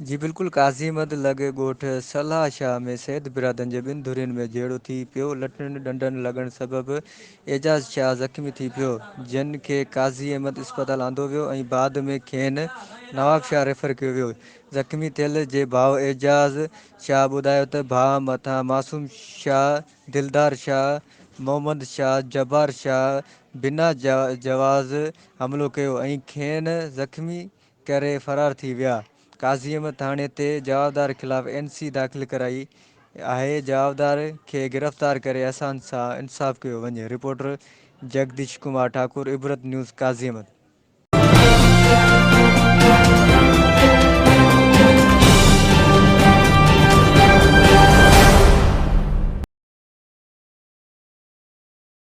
जी बिल्कुलु, काज़ीमद लॻे ॻोठ सलाह शाह में सैद बिरादरनि जे ॿिनि धुरियुनि में झेड़ो थी पियो। लठनि डंडनि लॻण सबबि एजाज़ शाह ज़ख़्मी थी पियो, जिन खे काज़ी अहमद इस्पताल आंदो वियो ऐं बाद में खेनि नवाब शाह रेफर कयो वियो। ज़ख़्मी थियल जे भाउ एजाज़ शाह ॿुधायो त भाउ मथां मासूम शाह, दिलदार शाह, मोहम्मद शाह, जब्बार शाह बिना जवाज़ हमिलो कयो ऐं खेनि ज़ख़्मी करे फ़रार थी विया। काज़ी अहमद थाणे ते जवाबदार ख़िलाफ़ NC दाख़िल कराई आहे। जवाबदार खे गिरफ़्तार करे असां सां इंसाफ़ कयो वञे। रिपोर्टर जगदीश कुमार ठाकुर, इबरत न्यूज़, काज़ी अहमद।